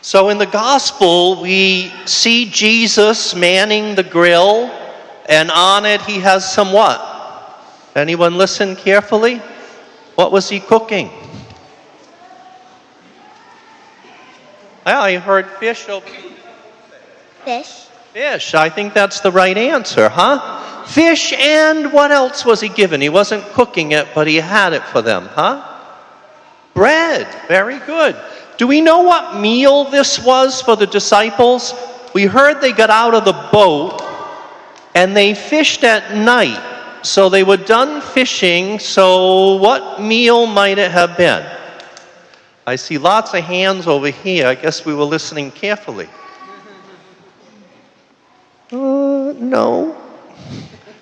So in the gospel, we see Jesus manning the grill, and on it he has some what? Anyone listen carefully? What was he cooking? I heard fish over here. Fish. Fish, I think that's the right answer, huh? Fish, and what else was he given? He wasn't cooking it, but he had it for them, huh? Bread, very good. Do we know what meal this was for the disciples? We heard they got out of the boat and they fished at night. So they were done fishing, so what meal might it have been? I see lots of hands over here. I guess we were listening carefully. No.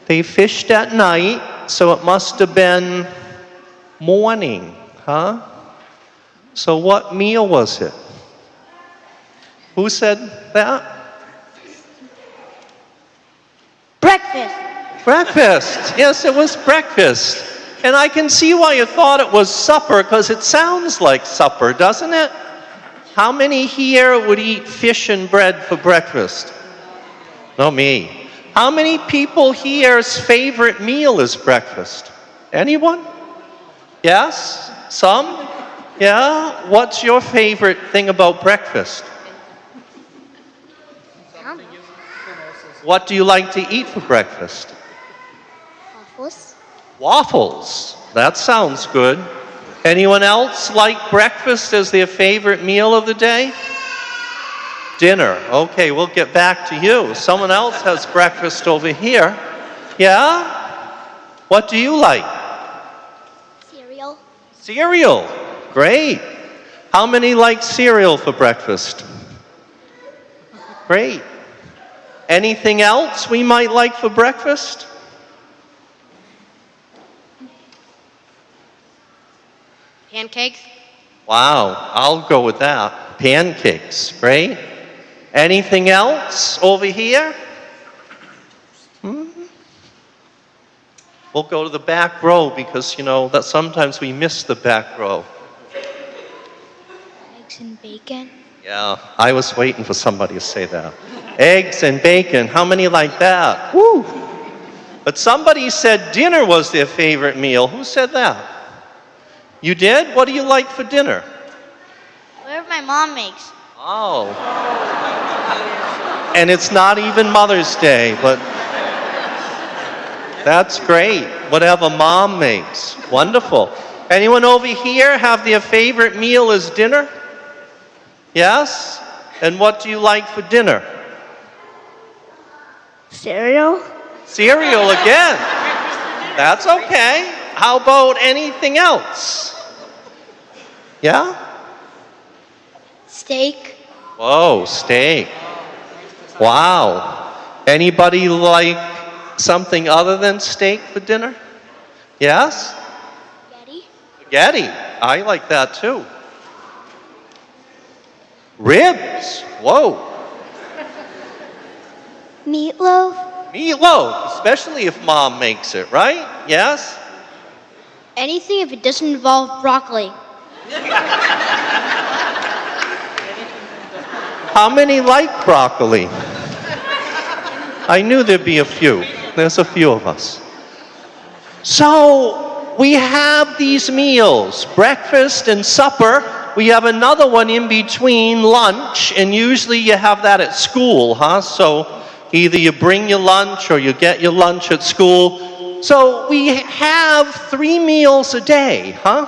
They fished at night, so it must have been morning, huh? So what meal was it? Who said that? Breakfast. Breakfast. Yes, it was breakfast. And I can see why you thought it was supper, because it sounds like supper, doesn't it? How many here would eat fish and bread for breakfast? No, me. How many people here's favorite meal is breakfast? Anyone? Yes? Some? Yeah? What's your favorite thing about breakfast? What do you like to eat for breakfast? Waffles. Waffles. That sounds good. Anyone else like breakfast as their favorite meal of the day? Dinner. Okay, we'll get back to you. Someone else has breakfast over here. Yeah? What do you like? Cereal. Cereal. Great. How many like cereal for breakfast? Great. Anything else we might like for breakfast? Pancakes. Wow, I'll go with that. Pancakes, great. Anything else over here? We'll go to the back row because, that sometimes we miss the back row. Eggs and bacon. Yeah, I was waiting for somebody to say that. Eggs and bacon, how many like that? Woo! But somebody said dinner was their favorite meal. Who said that? You did? What do you like for dinner? Whatever my mom makes. Oh. And it's not even Mother's Day, but that's great. Whatever mom makes. Wonderful. Anyone over here have their favorite meal as dinner? Yes? And what do you like for dinner? Cereal. Cereal again. That's okay. How about anything else? Yeah? Steak. Whoa, steak. Wow. Anybody like something other than steak for dinner? Yes? Spaghetti. Spaghetti. I like that too. Ribs. Whoa. Meatloaf. Meatloaf, especially if mom makes it, right? Yes? Anything if it doesn't involve broccoli. How many like broccoli? I knew there'd be a few. There's a few of us. So we have these meals, breakfast and supper. We have another one in between, lunch, and usually you have that at school, huh? So either you bring your lunch or you get your lunch at school. So we have 3 meals a day, huh?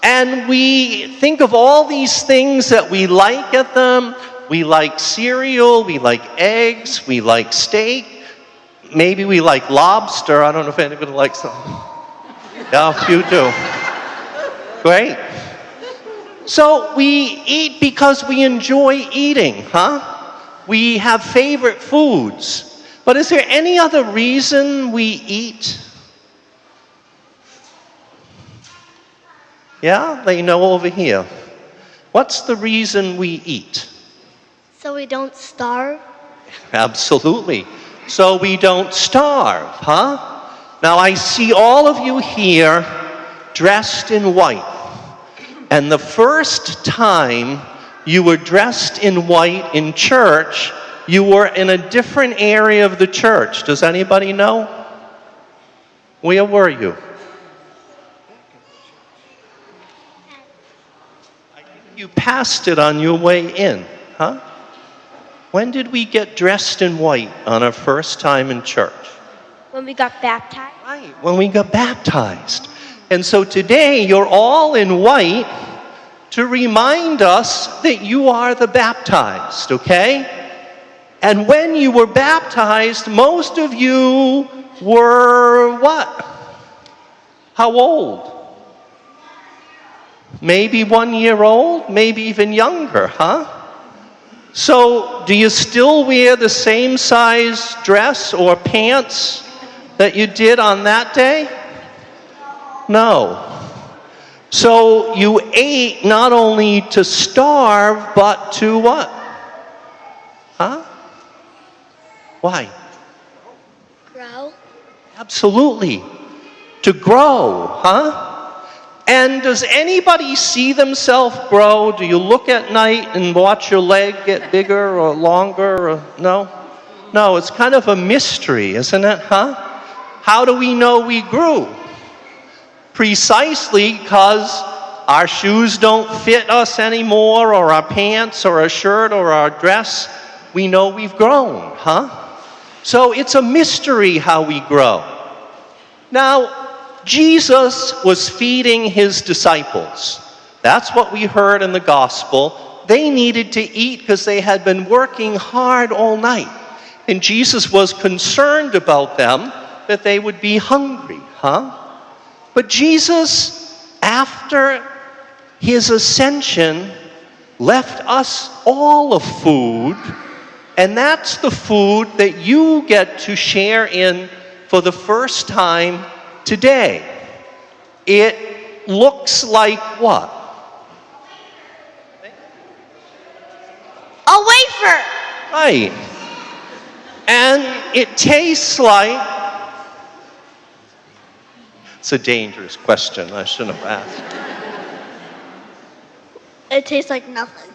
And we think of all these things that we like at them. We like cereal, we like eggs, we like steak. Maybe we like lobster. I don't know if anybody likes them. Yeah, a few do. Great. So we eat because we enjoy eating, huh? We have favorite foods. But is there any other reason we eat? Yeah, they know over here. What's the reason we eat? So we don't starve. Absolutely. So we don't starve, huh? Now I see all of you here dressed in white. And the first time you were dressed in white in church, you were in a different area of the church. Does anybody know? Where were you? You passed it on your way in, huh? When did we get dressed in white on our first time in church? When we got baptized. Right, when we got baptized. And so today you're all in white to remind us that you are the baptized, okay? And when you were baptized, most of you were what? How old? Maybe 1 year old, maybe even younger, huh? So, do you still wear the same size dress or pants that you did on that day? No. So, you ate not only to starve, but to what? Huh? Why? Grow. Absolutely. To grow, huh? And does anybody see themselves grow? Do you look at night and watch your leg get bigger or longer? Or, no? No, it's kind of a mystery, isn't it, huh? How do we know we grew? Precisely because our shoes don't fit us anymore, or our pants, or our shirt, or our dress. We know we've grown, huh? So it's a mystery how we grow. Now, Jesus was feeding his disciples. That's what we heard in the gospel. They needed to eat because they had been working hard all night. And Jesus was concerned about them, that they would be hungry, huh? But Jesus, after his ascension, left us all a food, and that's the food that you get to share in for the first time today. It looks like what? A wafer. Right. And it tastes like... It's a dangerous question. I shouldn't have asked. It tastes like nothing.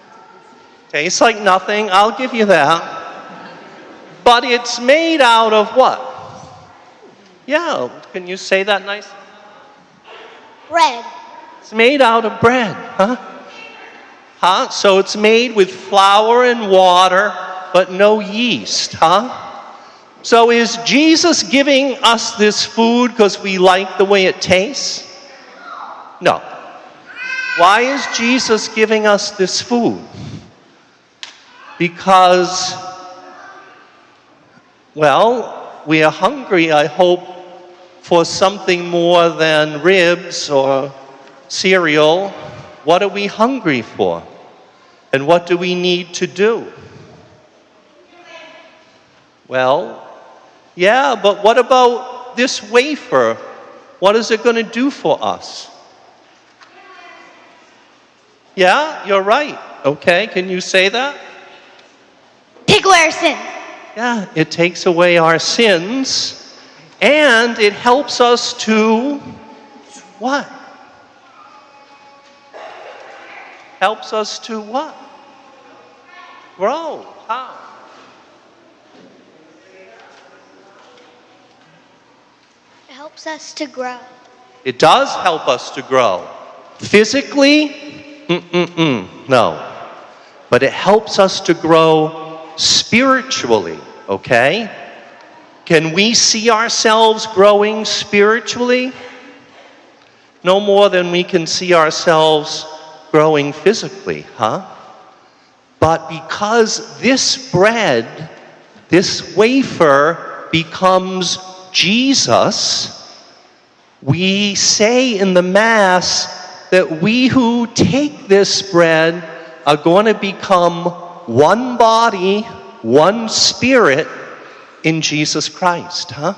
Tastes like nothing. I'll give you that. But it's made out of what? Yeah, can you say that nice? Bread. It's made out of bread, huh? Huh? So it's made with flour and water, but no yeast, huh? So is Jesus giving us this food because we like the way it tastes? No. Why is Jesus giving us this food? Because, well, we are hungry, I hope, for something more than ribs or cereal. What are we hungry for? And what do we need to do? Well, yeah, but what about this wafer? What is it going to do for us? Yeah, you're right. Okay, can you say that? Take away our sin. Yeah, it takes away our sins. And it helps us to what? Helps us to what? Grow. How? It helps us to grow. It does help us to grow. Physically? No. But it helps us to grow spiritually, okay? Can we see ourselves growing spiritually? No more than we can see ourselves growing physically, huh? But because this bread, this wafer becomes Jesus, we say in the Mass that we who take this bread are going to become one body, one spirit in Jesus Christ, huh?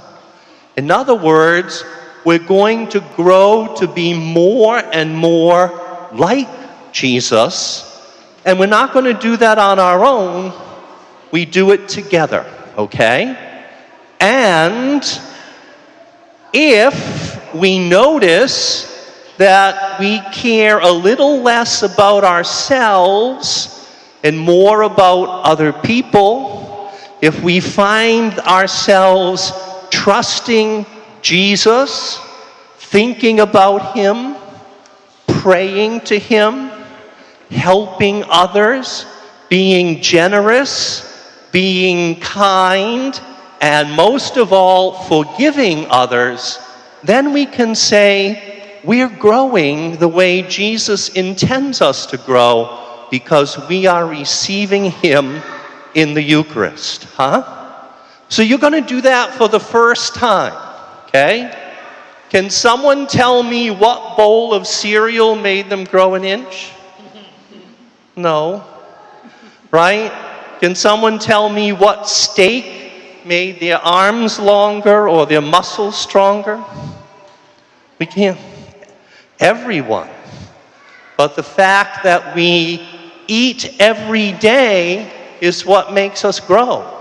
In other words, we're going to grow to be more and more like Jesus, and we're not going to do that on our own. We do it together, okay? And if we notice that we care a little less about ourselves and more about other people, if we find ourselves trusting Jesus, thinking about Him, praying to Him, helping others, being generous, being kind, and most of all, forgiving others, then we can say we're growing the way Jesus intends us to grow because we are receiving Him in the Eucharist, So you're going to do that for the first time, okay? Can someone tell me what bowl of cereal made them grow an inch? No. Right? Can someone tell me what steak made their arms longer or their muscles stronger? We can't. Everyone. But the fact that we eat every day is what makes us grow.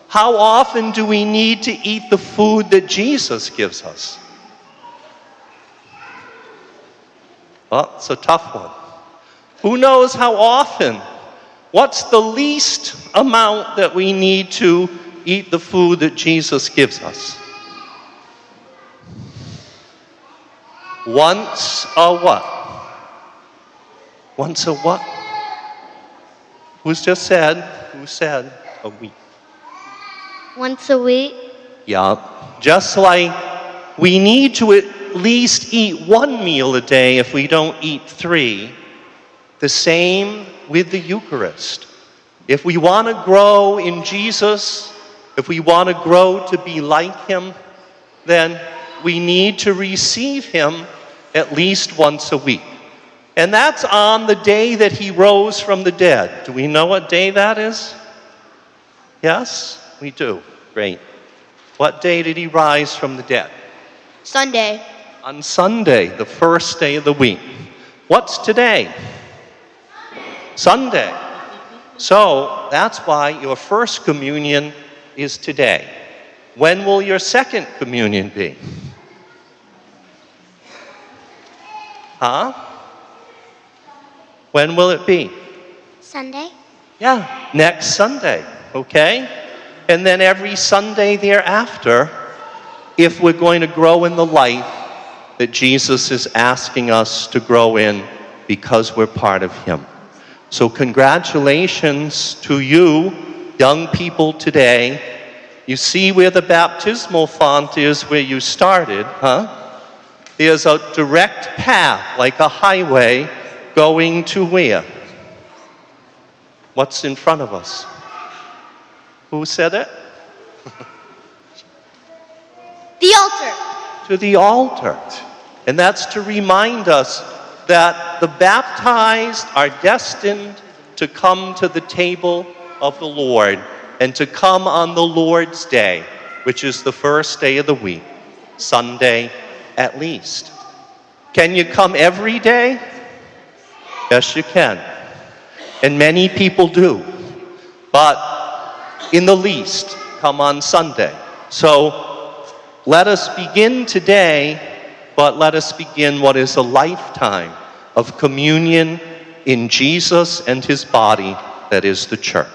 How often do we need to eat the food that Jesus gives us? Well, it's a tough one. Who knows how often? What's the least amount that we need to eat the food that Jesus gives us? Once a what? Once a what? Who said a week? Once a week? Yeah. Just like we need to at least eat one meal a day if we don't eat 3. The same with the Eucharist. If we want to grow in Jesus, if we want to grow to be like Him, then we need to receive Him at least once a week. And that's on the day that He rose from the dead. Do we know what day that is? Yes, we do. Great. What day did He rise from the dead? Sunday. On Sunday, the first day of the week. What's today? Sunday. So that's why your first communion is today. When will your second communion be? When will it be? Sunday. Yeah, next Sunday, okay? And then every Sunday thereafter, if we're going to grow in the life that Jesus is asking us to grow in because we're part of Him. So congratulations to you, young people today. You see where the baptismal font is where you started, There's a direct path, like a highway, going to where? What's in front of us? Who said it? The altar. To the altar. And that's to remind us that the baptized are destined to come to the table of the Lord and to come on the Lord's Day, which is the first day of the week, Sunday at least. Can you come every day? Yes, you can. And many people do. But in the least, come on Sunday. So let us begin today, but let us begin what is a lifetime of communion in Jesus and His body, that is the church.